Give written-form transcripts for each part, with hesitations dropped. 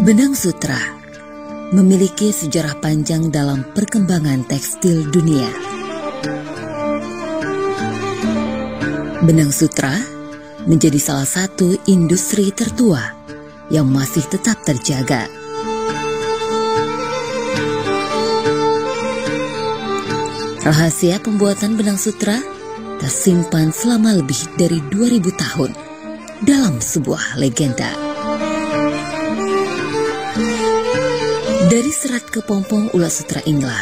Benang sutra memiliki sejarah panjang dalam perkembangan tekstil dunia. Benang sutra menjadi salah satu industri tertua yang masih tetap terjaga. Rahasia pembuatan benang sutra tersimpan selama lebih dari 2000 tahun dalam sebuah legenda. Dari serat kepompong ulat sutra inilah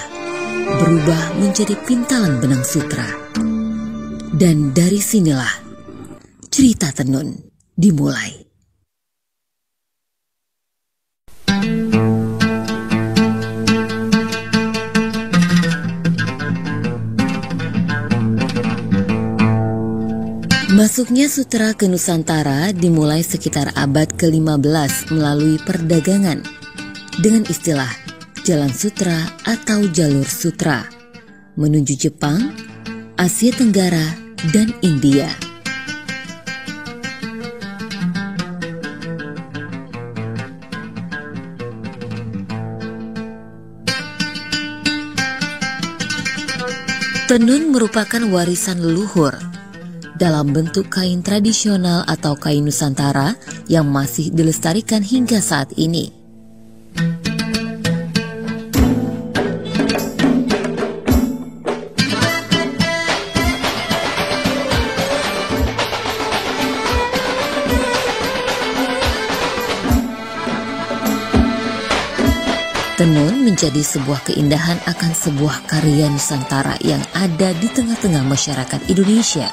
berubah menjadi pintalan benang sutra. Dan dari sinilah cerita tenun dimulai. Masuknya sutra ke Nusantara dimulai sekitar abad ke-15 melalui perdagangan dengan istilah jalan sutra atau jalur sutra menuju Jepang, Asia Tenggara, dan India. Tenun merupakan warisan leluhur dalam bentuk kain tradisional atau kain Nusantara yang masih dilestarikan hingga saat ini. Tenun menjadi sebuah keindahan akan sebuah karya Nusantara yang ada di tengah-tengah masyarakat Indonesia.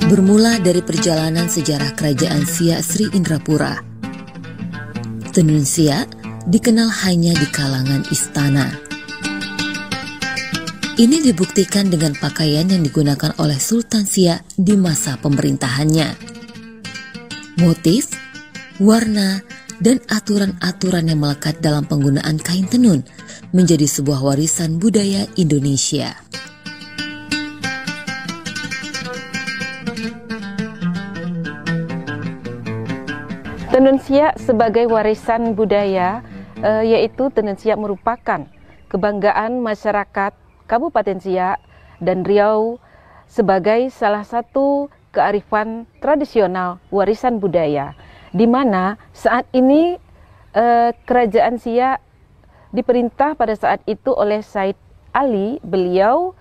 Bermula dari perjalanan sejarah Kerajaan Siak Sri Indrapura, tenun Siak dikenal hanya di kalangan istana. Ini dibuktikan dengan pakaian yang digunakan oleh Sultan Siak di masa pemerintahannya. Motif, warna, dan aturan-aturan yang melekat dalam penggunaan kain tenun menjadi sebuah warisan budaya Indonesia. Tenun Siak sebagai warisan budaya, yaitu tenun Siak merupakan kebanggaan masyarakat Kabupaten Siak dan Riau sebagai salah satu kearifan tradisional warisan budaya, di mana saat ini Kerajaan Siak diperintah pada saat itu oleh Said Ali. Beliau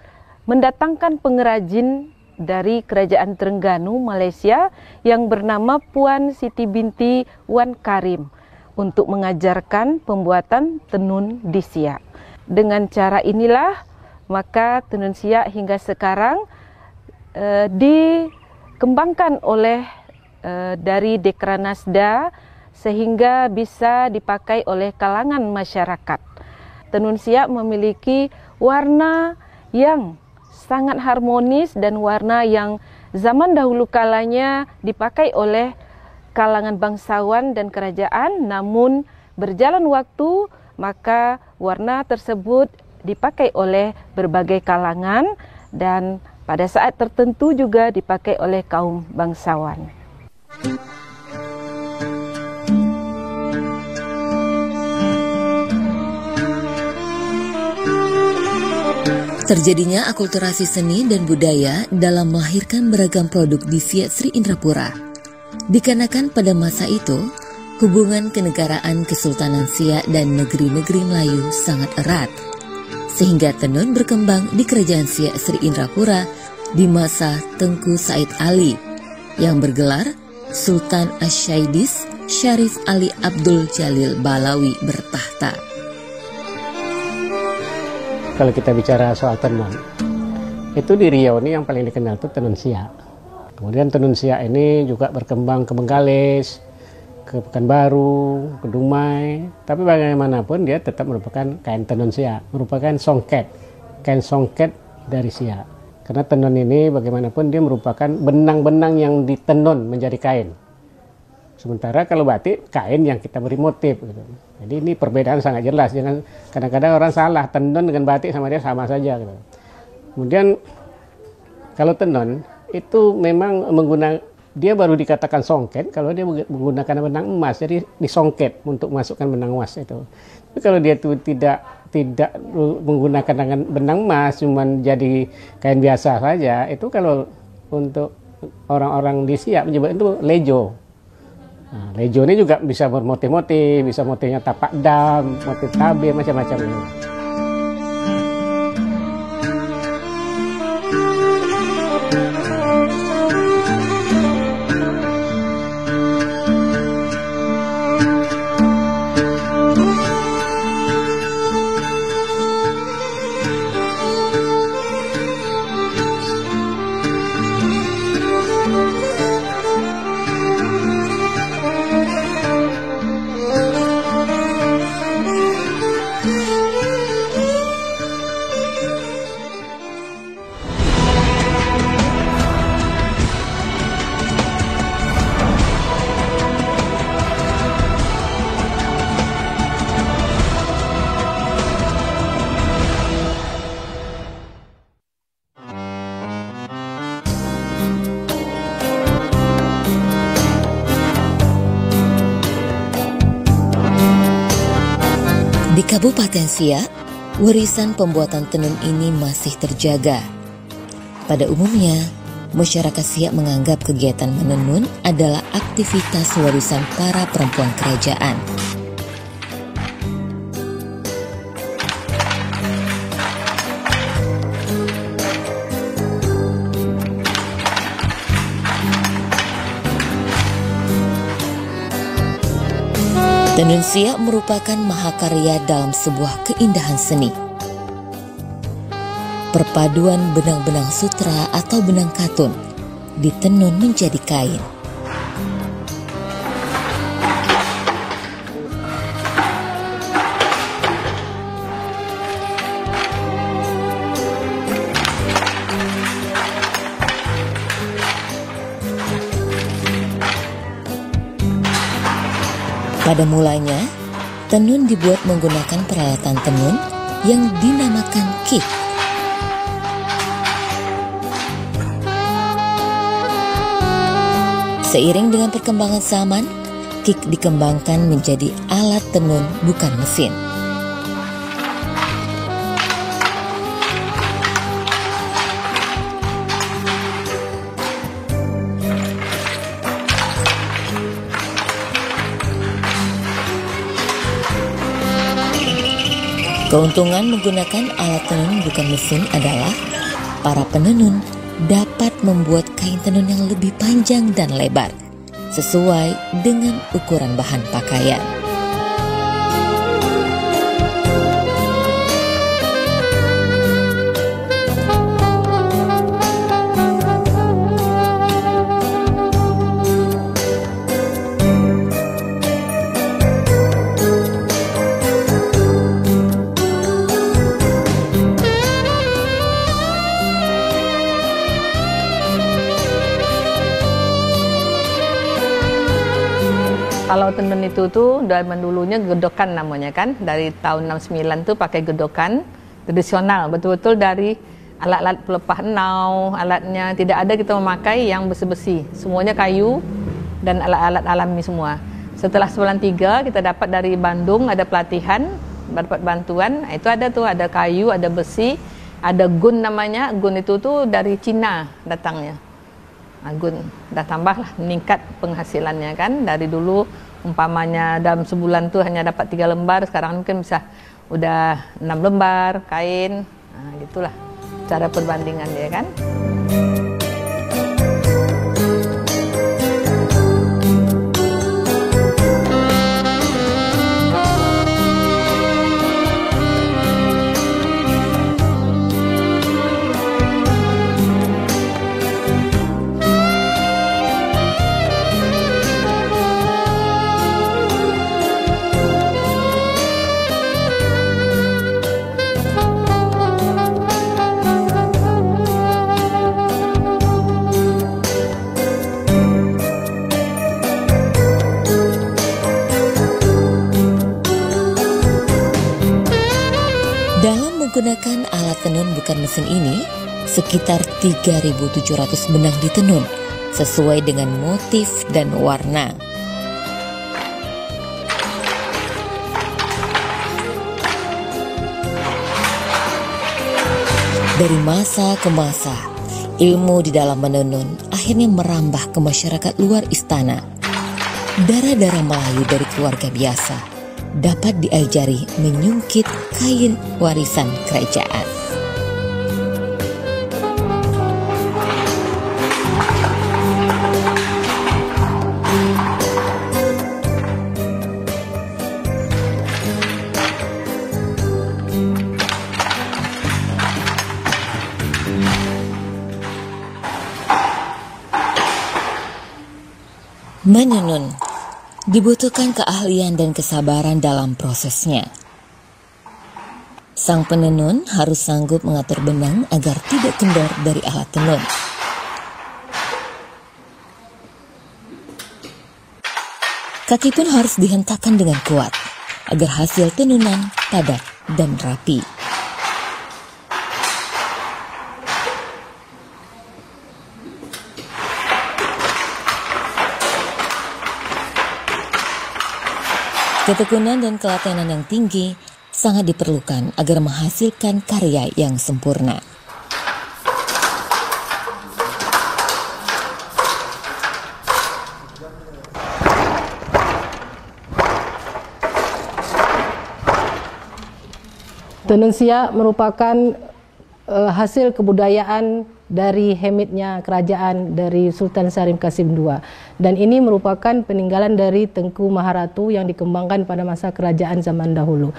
mendatangkan pengrajin dari Kerajaan Terengganu, Malaysia yang bernama Puan Siti binti Wan Karim untuk mengajarkan pembuatan tenun di Siak. Dengan cara inilah maka tenun Siak hingga sekarang dikembangkan oleh dari Dekranasda sehingga bisa dipakai oleh kalangan masyarakat. Tenun Siak memiliki warna yang sangat harmonis dan warna yang zaman dahulu kalanya dipakai oleh kalangan bangsawan dan kerajaan, namun berjalan waktu maka warna tersebut dipakai oleh berbagai kalangan dan pada saat tertentu juga dipakai oleh kaum bangsawan. Terjadinya akulturasi seni dan budaya dalam melahirkan beragam produk di Siak Sri Indrapura. Dikarenakan pada masa itu, hubungan kenegaraan Kesultanan Siak dan negeri-negeri Melayu sangat erat, sehingga tenun berkembang di Kerajaan Siak Sri Indrapura di masa Tengku Said Ali yang bergelar Sultan Asyaidis Syarif Ali Abdul Jalil Balawi bertahta. Kalau kita bicara soal tenun, itu di Riau ini yang paling dikenal itu tenun Siak. Kemudian tenun Siak ini juga berkembang ke Bengkalis, ke Pekanbaru, ke Dumai. Tapi bagaimanapun dia tetap merupakan kain tenun Siak, merupakan songket, kain songket dari Siak. Karena tenun ini bagaimanapun dia merupakan benang-benang yang ditenun menjadi kain. Sementara kalau batik, kain yang kita beri motif. Gitu. Jadi ini perbedaan sangat jelas. Jangan kadang-kadang orang salah, tenun dengan batik sama dia sama saja. Gitu. Kemudian kalau tenun itu memang dia baru dikatakan songket kalau dia menggunakan benang emas, jadi disongket untuk masukkan benang emas itu. Tapi kalau dia itu tidak menggunakan benang emas, cuman jadi kain biasa saja, itu kalau untuk orang-orang di Siak menyebut itu lejo. Nah, lejo ini juga bisa bermotif-motif, bisa motifnya tapak dam, motif tabir, macam-macam ini. Di Kabupaten Siak, warisan pembuatan tenun ini masih terjaga. Pada umumnya, masyarakat Siak menganggap kegiatan menenun adalah aktivitas warisan para perempuan kerajaan. Tenun Siak merupakan mahakarya dalam sebuah keindahan seni. Perpaduan benang-benang sutra atau benang katun ditenun menjadi kain. Pada mulanya, tenun dibuat menggunakan peralatan tenun yang dinamakan kik. Seiring dengan perkembangan zaman, kik dikembangkan menjadi alat tenun bukan mesin. Keuntungan menggunakan alat tenun bukan mesin adalah para penenun dapat membuat kain tenun yang lebih panjang dan lebar sesuai dengan ukuran bahan pakaian. Kalau tenun itu tuh zaman dulunya gedokan namanya kan, dari tahun 69 tuh pakai gedokan tradisional, betul-betul dari alat-alat pelepah enau, alatnya tidak ada kita memakai yang besi-besi, semuanya kayu dan alat-alat alami semua. Setelah 93 kita dapat dari Bandung ada pelatihan, dapat bantuan, itu ada tuh, ada kayu, ada besi, ada gun namanya, gun itu tuh dari Cina datangnya. Gun dah tambahlah meningkat penghasilannya kan, dari dulu umpamanya dalam sebulan tuh hanya dapat 3 lembar, sekarang mungkin bisa udah 6 lembar kain. Nah, gitulah cara perbandingan dia kan. Dalam menggunakan alat tenun bukan mesin ini, sekitar 3.700 benang ditenun sesuai dengan motif dan warna. Dari masa ke masa, ilmu di dalam menenun akhirnya merambah ke masyarakat luar istana. Darah-darah Melayu dari keluarga biasa dapat diajari menyungkit kain warisan kerajaan. Menenun dibutuhkan keahlian dan kesabaran dalam prosesnya. Sang penenun harus sanggup mengatur benang agar tidak kendor dari alat tenun. Kaki pun harus dihentakkan dengan kuat agar hasil tenunan padat dan rapi. Ketekunan dan ketelatenan yang tinggi sangat diperlukan agar menghasilkan karya yang sempurna. Tenun siak merupakan hasil kebudayaan dari hemitnya kerajaan dari Sultan Syahrim Qasim II, dan ini merupakan peninggalan dari Tengku Maharatu yang dikembangkan pada masa kerajaan zaman dahulu.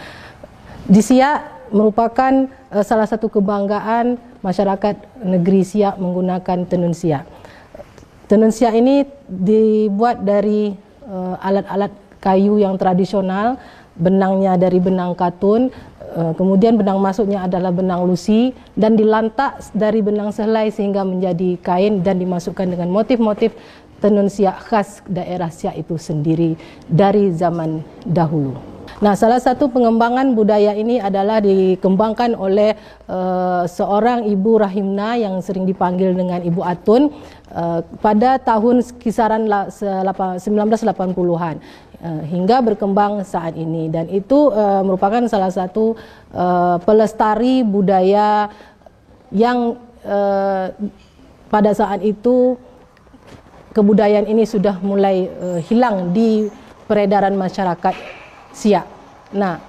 Di Siak merupakan salah satu kebanggaan masyarakat negeri Siak menggunakan tenun siak. Tenun siak ini dibuat dari alat-alat kayu yang tradisional, benangnya dari benang katun. Kemudian benang masuknya adalah benang lusi dan dilantak dari benang selai sehingga menjadi kain dan dimasukkan dengan motif-motif tenun siak khas daerah Siak itu sendiri dari zaman dahulu. Nah, salah satu pengembangan budaya ini adalah dikembangkan oleh seorang Ibu Rahimna yang sering dipanggil dengan Ibu Atun pada tahun kisaran 1980-an. Hingga berkembang saat ini, dan itu merupakan salah satu pelestari budaya yang pada saat itu kebudayaan ini sudah mulai hilang di peredaran masyarakat Siak. Nah,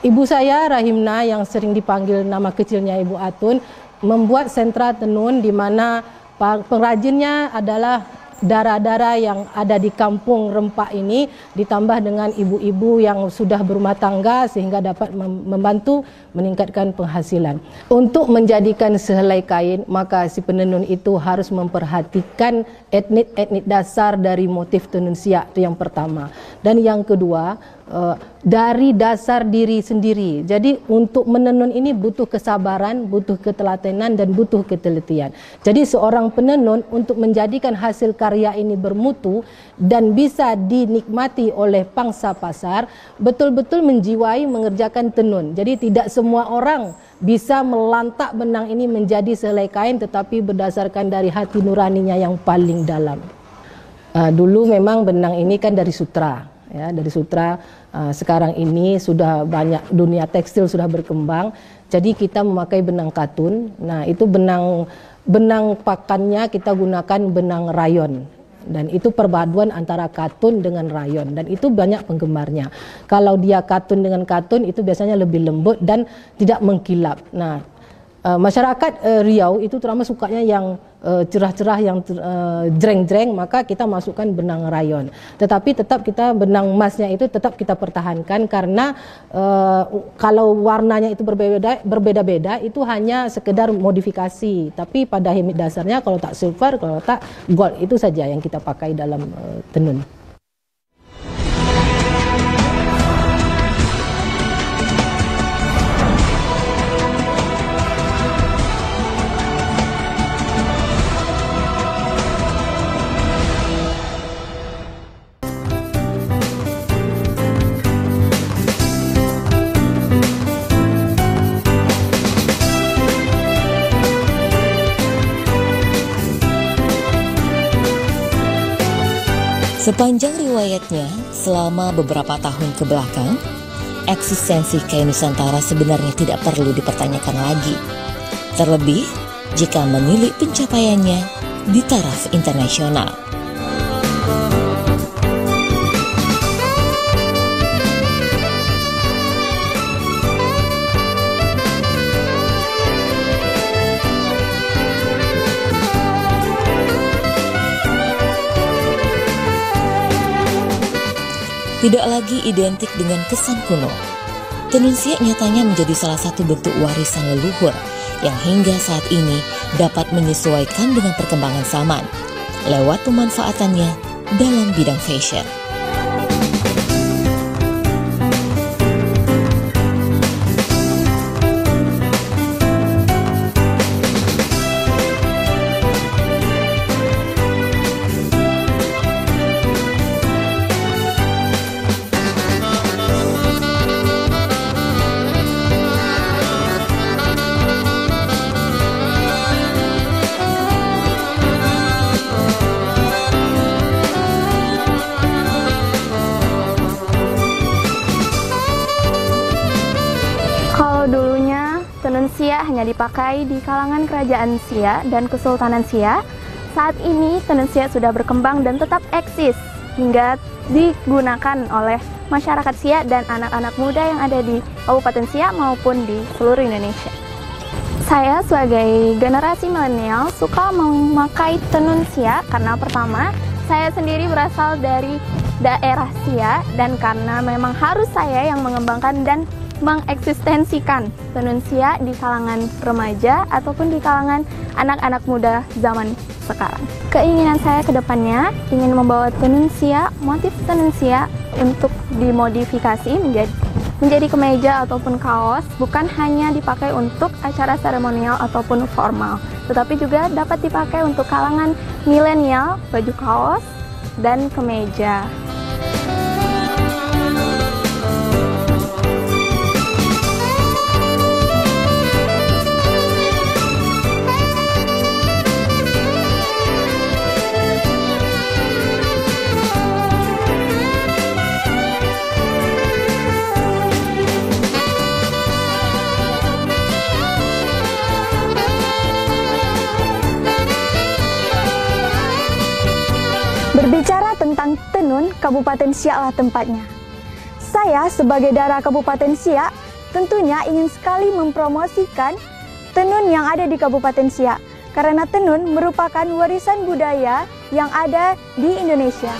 ibu saya Rahimna yang sering dipanggil nama kecilnya Ibu Atun membuat sentra tenun di mana pengrajinnya adalah dara-dara yang ada di kampung Rempak ini, ditambah dengan ibu-ibu yang sudah berumah tangga sehingga dapat membantu meningkatkan penghasilan. Untuk menjadikan sehelai kain, maka si penenun itu harus memperhatikan etnik-etnik dasar dari motif tenun siak, itu yang pertama. Dan yang kedua, dari dasar diri sendiri. Jadi untuk menenun ini butuh kesabaran, butuh ketelatenan, dan butuh ketelitian. Jadi seorang penenun untuk menjadikan hasil karya ini bermutu dan bisa dinikmati oleh pangsa pasar, betul-betul menjiwai mengerjakan tenun. Jadi tidak semua orang bisa melantak benang ini menjadi sehelai kain, tetapi berdasarkan dari hati nuraninya yang paling dalam. Dulu memang benang ini kan dari sutra, ya, dari sutra. Sekarang ini sudah banyak, dunia tekstil sudah berkembang, jadi kita memakai benang katun. Nah, itu benang pakannya kita gunakan benang rayon, dan itu perpaduan antara katun dengan rayon, dan itu banyak penggemarnya. Kalau dia katun dengan katun itu biasanya lebih lembut dan tidak mengkilap. Nah, masyarakat Riau itu terutama sukanya yang cerah-cerah, yang jreng-jreng, maka kita masukkan benang rayon. Tetapi tetap kita benang emasnya itu tetap kita pertahankan, karena kalau warnanya itu berbeda-beda itu hanya sekedar modifikasi. Tapi pada hemit dasarnya kalau tak silver, kalau tak gold, itu saja yang kita pakai dalam tenun. Sepanjang riwayatnya, selama beberapa tahun ke belakang, eksistensi kain Nusantara sebenarnya tidak perlu dipertanyakan lagi. Terlebih jika menilik pencapaiannya di taraf internasional. Tidak lagi identik dengan kesan kuno, tenun siak nyatanya menjadi salah satu bentuk warisan leluhur yang hingga saat ini dapat menyesuaikan dengan perkembangan zaman lewat pemanfaatannya dalam bidang fashion. Tenun siak hanya dipakai di kalangan kerajaan Siak dan Kesultanan Siak. Saat ini tenun siak sudah berkembang dan tetap eksis hingga digunakan oleh masyarakat Siak dan anak-anak muda yang ada di Kabupaten Siak maupun di seluruh Indonesia. Saya sebagai generasi milenial suka memakai tenun siak karena pertama, saya sendiri berasal dari daerah Siak dan karena memang harus saya yang mengembangkan dan mengeksistensikan tenun siak di kalangan remaja ataupun di kalangan anak-anak muda zaman sekarang. Keinginan saya ke depannya ingin membawa tenun siak, motif tenun siak untuk dimodifikasi menjadi kemeja ataupun kaos, bukan hanya dipakai untuk acara seremonial ataupun formal, tetapi juga dapat dipakai untuk kalangan milenial, baju kaos dan kemeja. Berbicara tentang tenun, Kabupaten Siaklah tempatnya. Saya sebagai Dara Kabupaten Siak tentunya ingin sekali mempromosikan tenun yang ada di Kabupaten Siak, karena tenun merupakan warisan budaya yang ada di Indonesia.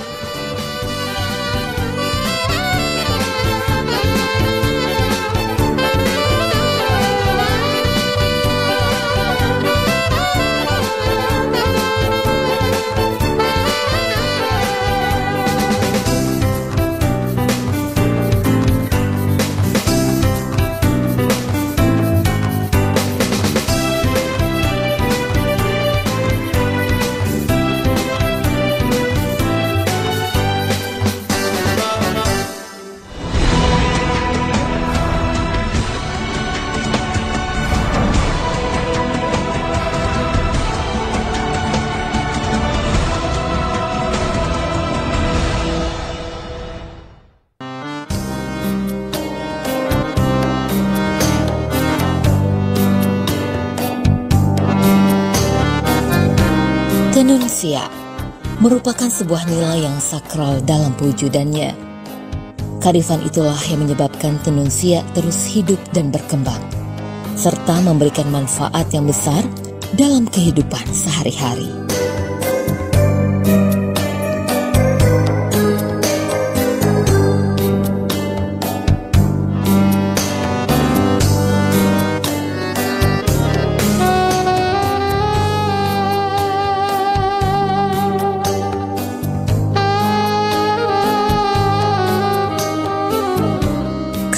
Tenun siak merupakan sebuah nilai yang sakral dalam pewujudannya. Kearifan itulah yang menyebabkan tenun siak terus hidup dan berkembang, serta memberikan manfaat yang besar dalam kehidupan sehari-hari.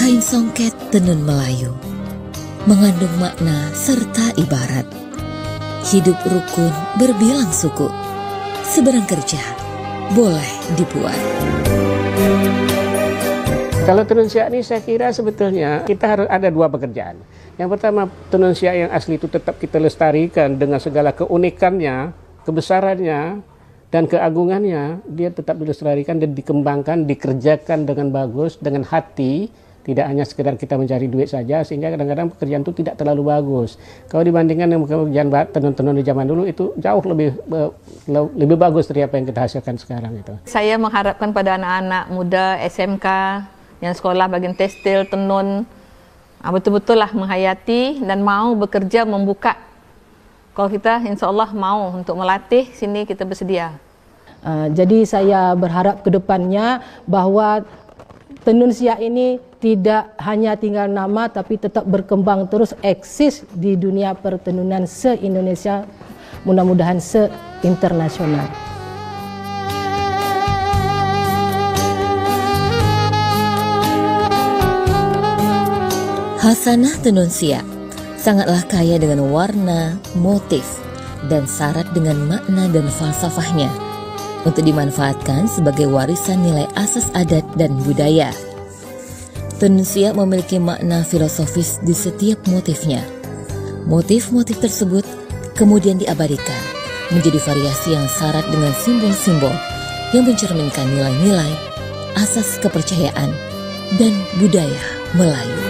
Kain songket tenun Melayu mengandung makna serta ibarat. Hidup rukun berbilang suku, seberang kerja boleh dibuat. Kalau tenun siak ini saya kira sebetulnya kita harus ada dua pekerjaan. Yang pertama, tenun siak yang asli itu tetap kita lestarikan dengan segala keunikannya, kebesarannya, dan keagungannya dia tetap dilestarikan dan dikembangkan, dikerjakan dengan bagus, dengan hati, tidak hanya sekedar kita mencari duit saja, sehingga kadang-kadang pekerjaan itu tidak terlalu bagus. Kalau dibandingkan dengan pekerjaan tenun-tenun di zaman dulu itu jauh lebih bagus dari apa yang kita hasilkan sekarang itu. Saya mengharapkan pada anak-anak muda SMK yang sekolah bagian tekstil, tenun, betul-betul lah menghayati dan mau bekerja membuka. Kalau kita insya Allah mau untuk melatih, sini kita bersedia. Jadi saya berharap ke depannya bahwa tenun siak ini tidak hanya tinggal nama tapi tetap berkembang terus, eksis di dunia pertenunan se-Indonesia, mudah-mudahan se-internasional. Khasanah tenun siak sangatlah kaya dengan warna, motif, dan syarat dengan makna dan falsafahnya untuk dimanfaatkan sebagai warisan nilai asas adat dan budaya. Tenun siak memiliki makna filosofis di setiap motifnya. Motif-motif tersebut kemudian diabadikan menjadi variasi yang syarat dengan simbol-simbol yang mencerminkan nilai-nilai, asas kepercayaan, dan budaya Melayu.